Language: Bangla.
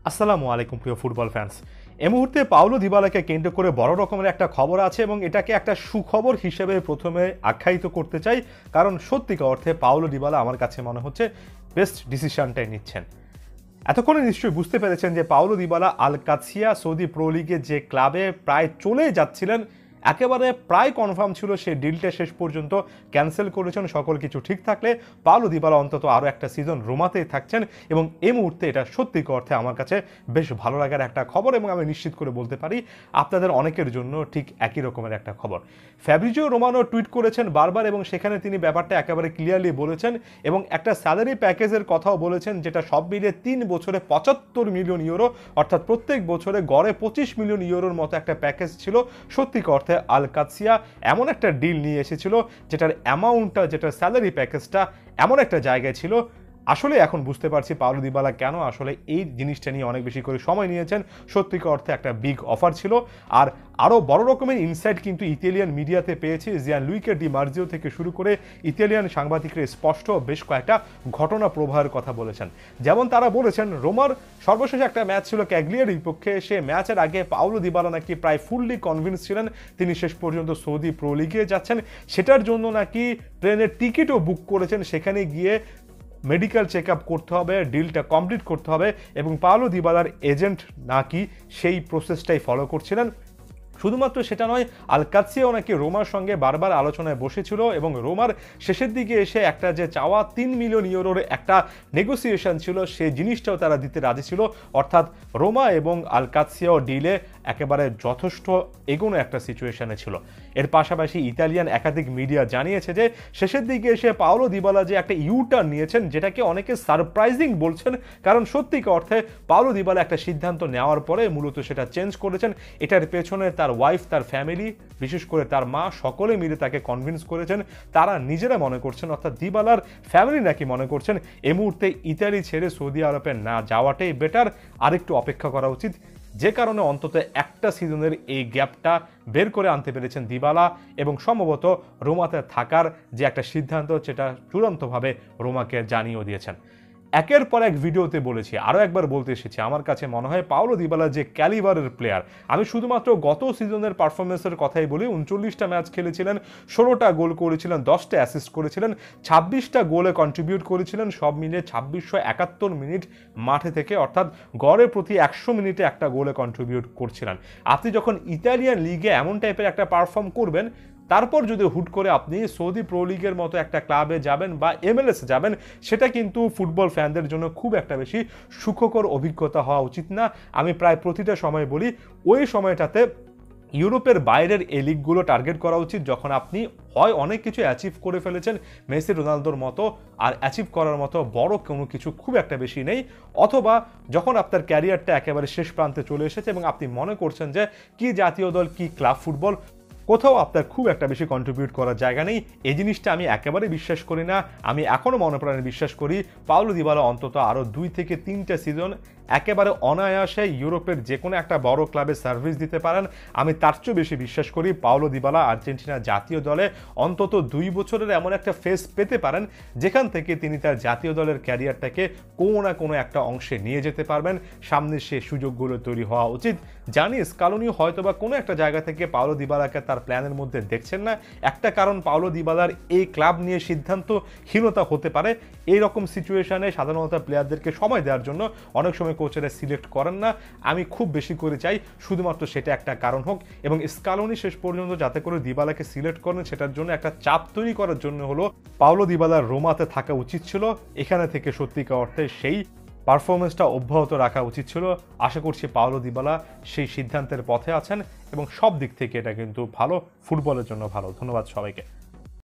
আসসালামু আলাইকুম প্রিয় ফুটবল ফ্যান্স। এই মুহূর্তে পাওলো দিবালাকে কেন্দ্র করে বড় রকমের একটা খবর আছে এবং এটাকে একটা সুখবর হিসেবে প্রথমে আখ্যায়িত করতে চাই, কারণ সত্যিকার অর্থে পাওলো দিবালা আমার কাছে মনে হচ্ছে বেস্ট ডিসিশনটাই নিচ্ছেন। এতক্ষণে নিশ্চয়ই বুঝতে পেরেছেন যে পাওলো দিবালা আল কাদসিয়া সৌদি প্রো লিগে যে ক্লাবে প্রায় চলে যাচ্ছিলেন, একেবারে প্রায় কনফার্ম ছিল, সে ডিলটা শেষ পর্যন্ত ক্যান্সেল করেছেন। সকল কিছু ঠিক থাকলে পাওলো দিবালা অন্তত আরও একটা সিজন রোমাতেই থাকছেন এবং এই মুহূর্তে এটা সত্যিকার অর্থে আমার কাছে বেশ ভালো লাগার একটা খবর এবং আমি নিশ্চিত করে বলতে পারি আপনাদের অনেকের জন্য ঠিক একই রকমের একটা খবর। ফ্যাব্রিজিও রোমানো টুইট করেছেন বারবার এবং সেখানে তিনি ব্যাপারটা একেবারে ক্লিয়ারলি বলেছেন এবং একটা স্যালারি প্যাকেজের কথাও বলেছেন, যেটা সব মিলিয়ে 3 বছরে 75 মিলিয়ন ইউরো, অর্থাৎ প্রত্যেক বছরে গড়ে 25 মিলিয়ন ইউরোর মতো একটা প্যাকেজ ছিল। সত্যিকার অর্থে আল কাদসিয়া এমন একটা ডিল নিয়ে এসেছিল যেটার অ্যামাউন্টটা, যেটার স্যালারি প্যাকেজটা এমন একটা জায়গায় ছিল। আসলে এখন বুঝতে পারছি পাওলো দিবালা কেন আসলে এই জিনিসটা নিয়ে অনেক বেশি করে সময় নিয়েছেন। সত্যিকার অর্থে একটা বিগ অফার ছিল। আর আরও বড় রকমের ইনসাইট কিন্তু ইতালিয়ান মিডিয়াতে পেয়েছি। জিয়ানলুইকে ডি মার্জিও থেকে শুরু করে ইতালিয়ান সাংবাদিকরা স্পষ্ট বেশ কয়েকটা ঘটনা প্রবাহের কথা বলেছেন। যেমন তারা বলেছেন রোমার সর্বশেষ একটা ম্যাচ ছিল ক্যাগলিয়ারির বিপক্ষে, সে ম্যাচের আগে পাওলো দিবালা নাকি প্রায় ফুললি কনভিন্স ছিলেন তিনি শেষ পর্যন্ত সৌদি প্রো লিগে যাচ্ছেন। সেটার জন্য নাকি ট্রেনের টিকিটও বুক করেছেন, সেখানে গিয়ে মেডিকেল চেক আপ করতে হবে, ডিলটা কমপ্লিট করতে হবে এবং পাওলো দিবালার এজেন্ট নাকি সেই প্রসেসটাই ফলো করছিলেন। শুধুমাত্র সেটা নয়, আল কাদসিয়াও নাকি রোমার সঙ্গে বারবার আলোচনায় বসেছিল এবং রোমার শেষের দিকে এসে একটা যে চাওয়া 3 মিলিয়ন ইউরোর একটা নেগোসিয়েশন ছিল, সেই জিনিসটাও তারা দিতে রাজি ছিল। অর্থাৎ রোমা এবং আল কাদসিয়াও ডিলে একেবারে যথেষ্ট এগোনো একটা সিচুয়েশনে ছিল। এর পাশাপাশি ইতালিয়ান একাধিক মিডিয়া জানিয়েছে যে শেষের দিকে এসে পাওলো দিবালা যে একটা ইউটার্ন নিয়েছেন, যেটাকে অনেকে সারপ্রাইজিং বলছেন, কারণ সত্যিকার অর্থে পাওলো দিবালা একটা সিদ্ধান্ত নেওয়ার পরে মূলত সেটা চেঞ্জ করেছেন। এটার পেছনে তার ওয়াইফ, তার ফ্যামিলি, বিশেষ করে তার মা, সকলে মিলে তাকে কনভিন্স করেছেন। তারা নিজেরা মনে করছেন, অর্থাৎ দিবালার ফ্যামিলি নাকি মনে করছেন এই মুহূর্তে ইতালি ছেড়ে সৌদি আরবে না যাওয়াটাই বেটার, আরেকটু অপেক্ষা করা উচিত। যে কারণে অন্তত একটা সিজনের এই গ্যাপটা বের করে আনতে পেরেছেন দিবালা এবং সম্ভবত রোমাতে থাকার যে একটা সিদ্ধান্ত, সেটা চূড়ান্তভাবে রোমাকে জানিয়েও দিয়েছেন। একের পর এক ভিডিওতে বলেছি, আরও একবার বলতে এসেছি, আমার কাছে মনে হয় পাওলো দিবালা যে ক্যালিবারের প্লেয়ার। আমি শুধুমাত্র গত সিজনের পারফরমেন্সের কথাই বলি। 39টা ম্যাচ খেলেছিলেন, 16টা গোল করেছিলেন, 10টা অ্যাসিস্ট করেছিলেন, 26টা গোলে কন্ট্রিবিউট করেছিলেন, সব মিলিয়ে 2671 মিনিট মাঠে থেকে, অর্থাৎ গড়ে প্রতি 100 মিনিটে একটা গোলে কন্ট্রিবিউট করছিলেন। আপনি যখন ইতালিয়ান লিগে এমন টাইপের একটা পারফর্ম করবেন, তারপর যদি হুট করে আপনি সৌদি প্রো লিগের মতো একটা ক্লাবে যাবেন বা MLS যাবেন, সেটা কিন্তু ফুটবল ফ্যানদের জন্য খুব একটা বেশি সুখকর অভিজ্ঞতা হওয়া উচিত না। আমি প্রায় প্রতিটা সময় বলি, ওই সময়টাতে ইউরোপের বাইরের এই লিগগুলো টার্গেট করা উচিত, যখন আপনি হয় অনেক কিছু অ্যাচিভ করে ফেলেছেন মেসি রোনালদোর মতো, আর অ্যাচিভ করার মতো বড় কোনো কিছু খুব একটা বেশি নেই, অথবা যখন আপনার ক্যারিয়ারটা একেবারে শেষ প্রান্তে চলে এসেছে এবং আপনি মনে করছেন যে কি জাতীয় দল, কি ক্লাব ফুটবল, কোথাও আপনার খুব একটা বেশি কন্ট্রিবিউট করার জায়গা নেই। এই জিনিসটা আমি একেবারে বিশ্বাস করি না। আমি এখনও মনে প্রাণে বিশ্বাস করি পাওলো দিবালা অন্তত আরও 2 থেকে 3টে সিজন একেবারে অনায়াসে ইউরোপের যে কোনো একটা বড় ক্লাবে সার্ভিস দিতে পারেন। আমি তার চেয়েও বেশি বিশ্বাস করি পাওলো দিবালা আর্জেন্টিনা জাতীয় দলে অন্তত 2 বছরের এমন একটা ফেজ পেতে পারেন, যেখান থেকে তিনি তার জাতীয় দলের ক্যারিয়ারটাকে কোনো না কোনো একটা অংশে নিয়ে যেতে পারবেন। সামনে সে সুযোগগুলো তৈরি হওয়া উচিত। জানি স্কালোনি হয়তোবা কোনো একটা জায়গা থেকে পাওলো দিবালাকে তার প্ল্যানের মধ্যে দেখছেন না। একটা কারণ, পাওলো দিবালার এই ক্লাব নিয়ে সিদ্ধান্তহীনতা হতে পারে। এইরকম সিচুয়েশনে সাধারণত প্লেয়ারদেরকে সময় দেওয়ার জন্য অনেক সময় কোচেরা সিলেক্ট করেন না। আমি খুব বেশি করে চাই শুধুমাত্র সেটা একটা কারণ হোক এবং স্কালোনি শেষ পর্যন্ত যাতে করে দিবালাকে সিলেক্ট করেন, সেটার জন্য একটা চাপ তৈরি করার জন্য হলো পাওলো দিবালার রোমাতে থাকা উচিত ছিল। এখানে থেকে সত্যিকার অর্থে সেই পারফরমেন্সটা অব্যাহত রাখা উচিত ছিল। আশা করছি পাওলো দিবালা সেই সিদ্ধান্তের পথে আছেন এবং সব দিক থেকে এটা কিন্তু ভালো, ফুটবলের জন্য ভালো। ধন্যবাদ সবাইকে।